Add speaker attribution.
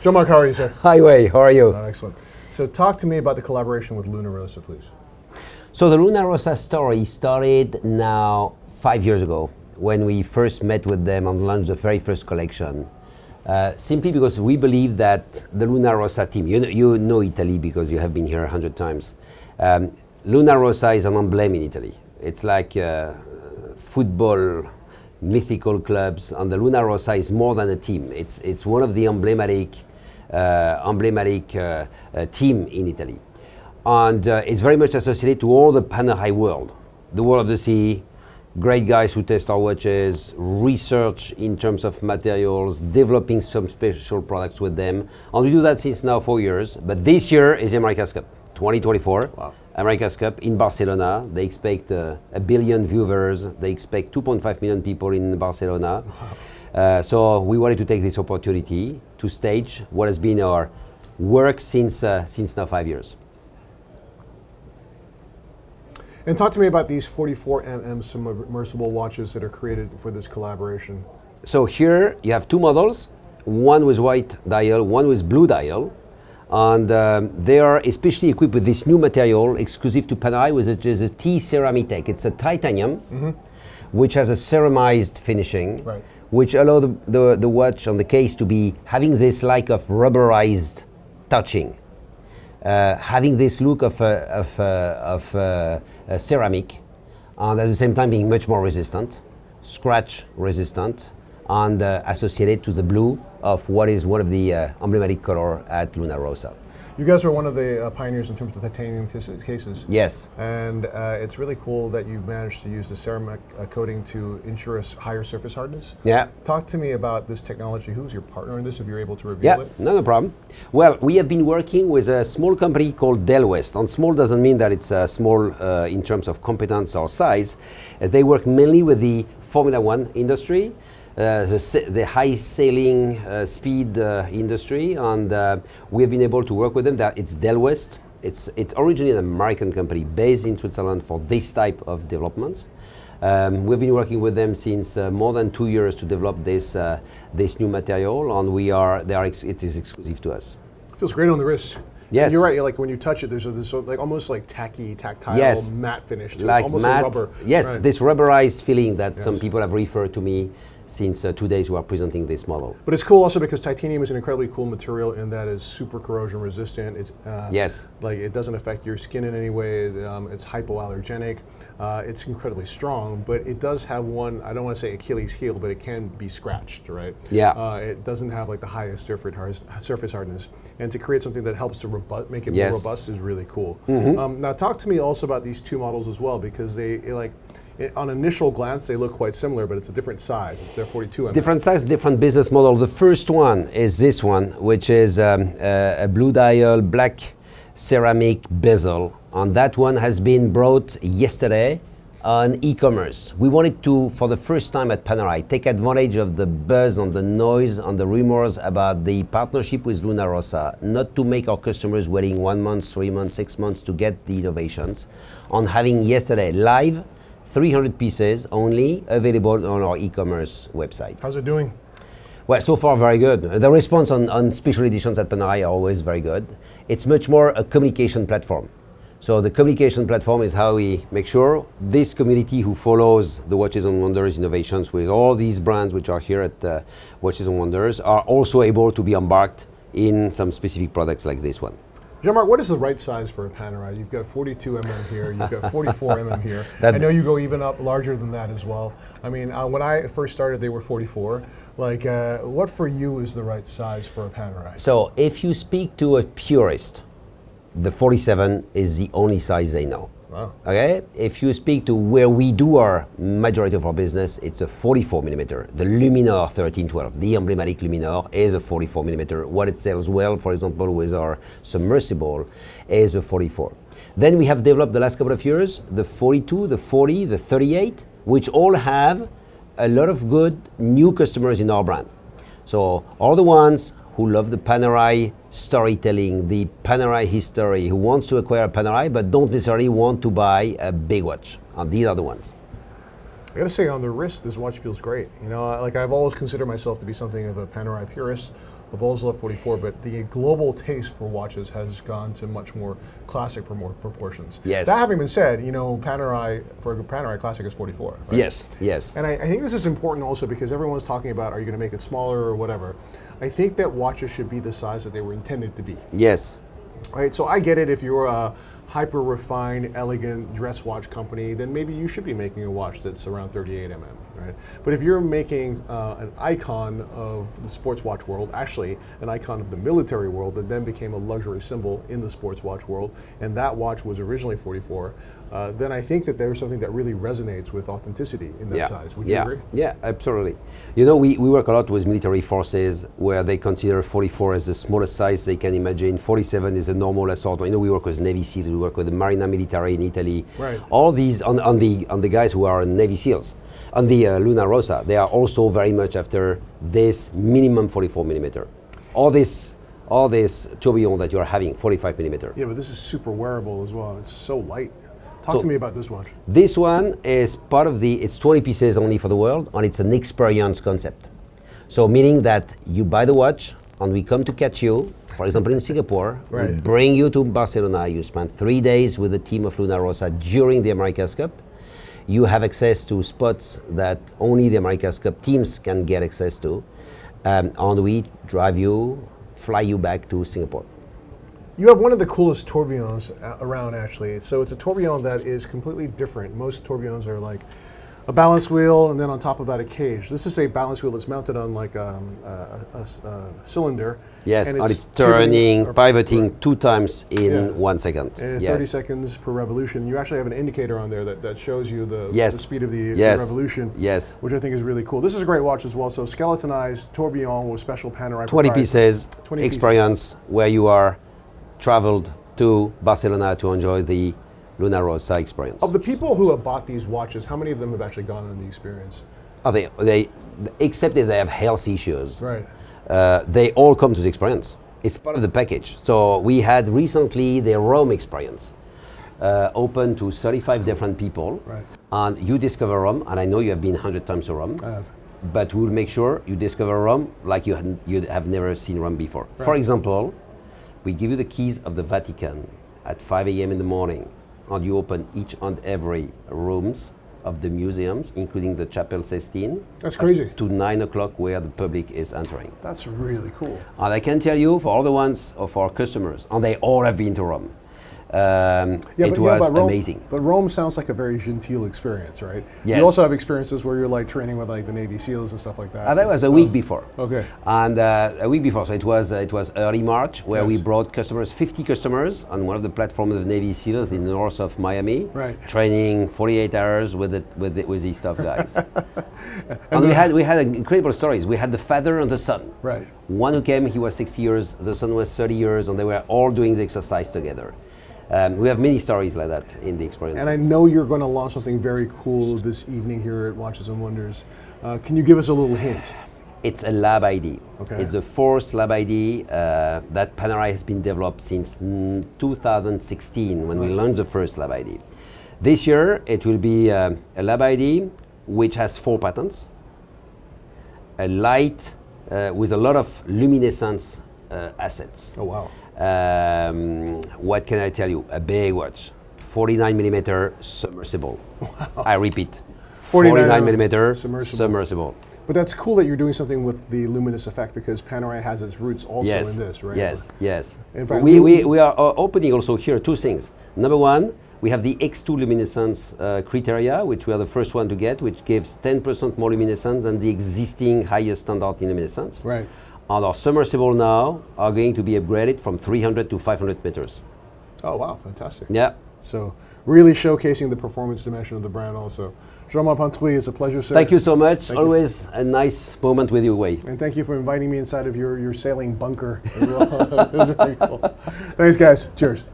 Speaker 1: Jean-Marc, how are you, sir?
Speaker 2: Hi, Wei. How are you?
Speaker 1: Excellent. So talk to me about the collaboration with Rossa, please.
Speaker 2: So the Rossa story started now 5 years ago when we first met with them and launched the very first collection. Simply because we believe that the Rossa team, you know Italy because you have been here 100 times. Rossa is an emblem in Italy. It's like football mythical clubs, and the Rossa is more than a team. It's one of the emblematic team in Italy. And it's very much associated to all the Panerai world, the world of the sea, great guys who test our watches, research in terms of materials, developing some special products with them. And we do that since now 4 years. But this year is the America's Cup, 2024.
Speaker 1: Wow.
Speaker 2: America's Cup in Barcelona. They expect 1 billion viewers. They expect 2.5 million people in Barcelona. Wow. So we wanted to take this opportunity to stage what has been our work since now 5 years.
Speaker 1: And talk to me about these 44mm submersible watches that are created for this collaboration.
Speaker 2: So here you have two models, one with white dial, one with blue dial. And they are especially equipped with this new material exclusive to Panerai, which is a T-Ceramtech. It's a titanium, which has a ceramized finishing, right, which allow the watch on the case to be having this like of rubberized touching, having this look of ceramic, and at the same time being much more resistant, scratch resistant, and associated to the blue of what is one of the emblematic color at Rossa.
Speaker 1: You guys are one of the pioneers in terms of titanium cases.
Speaker 2: Yes.
Speaker 1: And it's really cool that you've managed to use the ceramic coating to ensure a higher surface hardness.
Speaker 2: Yeah.
Speaker 1: Talk to me about this technology. Who's your partner in this, if you're able to reveal it?
Speaker 2: Yeah, no problem. Well, we have been working with a small company called Delwest. And small doesn't mean that it's small in terms of competence or size. They work mainly with the Formula One industry. The high sailing speed industry, and we have been able to work with them. It's Delwest. It's originally an American company based in Switzerland for this type of developments. We've been working with them since more than 2 years to develop this new material, and it is exclusive to us.
Speaker 1: It feels great on the wrist.
Speaker 2: Yes.
Speaker 1: And you're right. Like when you touch it, there's this like almost like tactile,
Speaker 2: yes,
Speaker 1: matte finish to
Speaker 2: like
Speaker 1: it, almost
Speaker 2: matte,
Speaker 1: like rubber.
Speaker 2: Yes,
Speaker 1: right,
Speaker 2: this rubberized feeling that
Speaker 1: yes,
Speaker 2: some people have referred to me since 2 days we are presenting this model.
Speaker 1: But it's cool also because titanium is an incredibly cool material in that it's super corrosion resistant. It's
Speaker 2: yes,
Speaker 1: like it doesn't affect your skin in any way. It's hypoallergenic. It's incredibly strong, but it does have one, I don't want to say Achilles heel, but it can be scratched, right?
Speaker 2: Yeah.
Speaker 1: It doesn't have like the highest surface hardness. And to create something that helps to make it
Speaker 2: yes,
Speaker 1: more robust is really cool. Now talk to me also about these two models as well, because on initial glance, they look quite similar, but it's a different size. They're 42mm.
Speaker 2: Different size, different business model. The first one is this one, which is a blue dial, black ceramic bezel. And that one has been brought yesterday on e-commerce. We wanted to, for the first time at Panerai, take advantage of the buzz and the noise and the rumors about the partnership with Rossa, not to make our customers waiting 1 month, 3 months, 6 months to get the innovations. On having yesterday live 300 pieces only available on our e-commerce website.
Speaker 1: How's it doing?
Speaker 2: Well, so far very good. The response on special editions at Panerai are always very good. It's much more a communication platform. So the communication platform is how we make sure this community who follows the Watches and Wonders innovations with all these brands which are here at Watches and Wonders are also able to be embarked in some specific products like this one.
Speaker 1: Jean-Marc, what is the right size for a Panerai? You've got 42mm here, you've got 44mm here. I know you go even up larger than that as well. I mean, when I first started, they were 44. Like, what for you is the right size for a Panerai?
Speaker 2: So if you speak to a purist, the 47 is the only size they know.
Speaker 1: Wow.
Speaker 2: Okay, if you speak to where we do our majority of our business, it's a 44mm. The Luminor 1312, the emblematic Luminor, is a 44mm. What it sells well, for example, with our submersible, is a 44. Then we have developed the last couple of years the 42, the 40, the 38, which all have a lot of good new customers in our brand. So all the ones who love the Panerai storytelling, the Panerai history, who wants to acquire a Panerai but don't necessarily want to buy a big watch. And these are the ones.
Speaker 1: I gotta say, on the wrist, this watch feels great. You know, like I've always considered myself to be something of a Panerai purist. have always loved 44, but the global taste for watches has gone to much more classic proportions.
Speaker 2: Yes.
Speaker 1: That having been said, you know, Panerai, for a Panerai Classic is 44. Right?
Speaker 2: Yes, yes.
Speaker 1: And I think this is important also because everyone's talking about, are you going to make it smaller or whatever? I think that watches should be the size that they were intended to be.
Speaker 2: Yes.
Speaker 1: Right, so I get it if you're a hyper refined, elegant dress watch company, then maybe you should be making a watch that's around 38 mm, right? But if you're making an icon of the sports watch world, actually an icon of the military world that then became a luxury symbol in the sports watch world, and that watch was originally 44, then I think that there's something that really resonates with authenticity in that size. Would you agree?
Speaker 2: Yeah, absolutely. You know, we work a lot with military forces where they consider 44 as the smallest size they can imagine. 47 is a normal assortment. You know, we work with Navy SEALs, we work with the Marina Militare in Italy.
Speaker 1: Right.
Speaker 2: All these, on the guys who are Navy SEAls, on the Luna Rossa, they are also very much after this minimum 44 millimeter. All this tourbillon that you're having, 45 millimeter.
Speaker 1: Yeah, but this is super wearable as well. It's so light. Talk to me about this watch.
Speaker 2: This one is part of it's 20 pieces only for the world, and it's an experience concept. So meaning that you buy the watch, and we come to catch you, for example in Singapore,
Speaker 1: right.
Speaker 2: We bring you to Barcelona, you spend 3 days with the team of Luna Rossa during the America's Cup. You have access to spots that only the America's Cup teams can get access to, and we drive you, fly you back to Singapore.
Speaker 1: You have one of the coolest tourbillons around, actually. So it's a tourbillon that is completely different. Most tourbillons are like a balance wheel and then on top of that a cage. This is a balance wheel that's mounted on like a cylinder.
Speaker 2: Yes, and it's turning, pivoting 2 times in 1 second.
Speaker 1: And it's 30 seconds per revolution. You actually have an indicator on there that shows you the speed of the revolution, which I think is really cool. This is a great watch as well. So skeletonized tourbillon with special Panerai.
Speaker 2: 20 pieces, 20 experience where you are traveled to Barcelona to enjoy the Luna Rossa experience.
Speaker 1: Of the people who have bought these watches, how many of them have actually gone on the experience?
Speaker 2: They except that they have health issues.
Speaker 1: Right.
Speaker 2: They all come to the experience. It's part of the package. So we had recently the Rome experience open to 35 different people.
Speaker 1: Right.
Speaker 2: And you discover Rome, and I know you have been 100 times to Rome.
Speaker 1: I have.
Speaker 2: But we'll make sure you discover Rome like you have never seen Rome before.
Speaker 1: Right.
Speaker 2: For example, we give you the keys of the Vatican at 5 a.m. in the morning, and you open each and every rooms of the museums, including the Chapel Sistine.
Speaker 1: That's crazy.
Speaker 2: To 9 o'clock where the public is entering.
Speaker 1: That's really cool.
Speaker 2: And I can tell you, for all the ones of our customers, and they all have been to Rome, it was amazing.
Speaker 1: But Rome sounds like a very genteel experience, right?
Speaker 2: Yes.
Speaker 1: You also have experiences where you're like training with like the Navy SEALs and stuff like that.
Speaker 2: That was a week before.
Speaker 1: Okay.
Speaker 2: And a week before, so it was early March, where we brought 50 customers on one of the platforms of the Navy SEALs in the north of Miami, training 48 hours with these tough guys. and we had incredible stories. We had the father and the son.
Speaker 1: Right.
Speaker 2: One who came, he was 60 years, the son was 30 years, and they were all doing the exercise together. We have many stories like that in the experience.
Speaker 1: And I know you're going to launch something very cool this evening here at Watches and Wonders. Can you give us a little hint?
Speaker 2: It's a lab ID.
Speaker 1: Okay.
Speaker 2: It's the 4th lab ID that Panerai has been developed since 2016 when we launched the first lab ID. This year it will be a lab ID which has 4 patents, a light with a lot of luminescence assets.
Speaker 1: Oh wow.
Speaker 2: What can I tell you? A big watch, 49 millimeter submersible. Wow. I repeat, 49 millimeter submersible.
Speaker 1: But that's cool that you're doing something with the luminous effect because Panerai has its roots also in this, right?
Speaker 2: Yes.
Speaker 1: In fact,
Speaker 2: we are opening also here 2 things. Number one, we have the X2 luminescence criteria, which we are the first one to get, which gives 10% more luminescence than the existing highest standard in luminescence.
Speaker 1: Right.
Speaker 2: And our submersible now are going to be upgraded from 300 to 500 meters.
Speaker 1: Oh wow, fantastic.
Speaker 2: Yeah.
Speaker 1: So really showcasing the performance dimension of the brand also. Jean-Marc Pontroué, it's a pleasure, sir.
Speaker 2: Thank you so much. Always a nice moment with you, Wei.
Speaker 1: And thank you for inviting me inside of your sailing bunker as well. It was very cool. Thanks guys, cheers.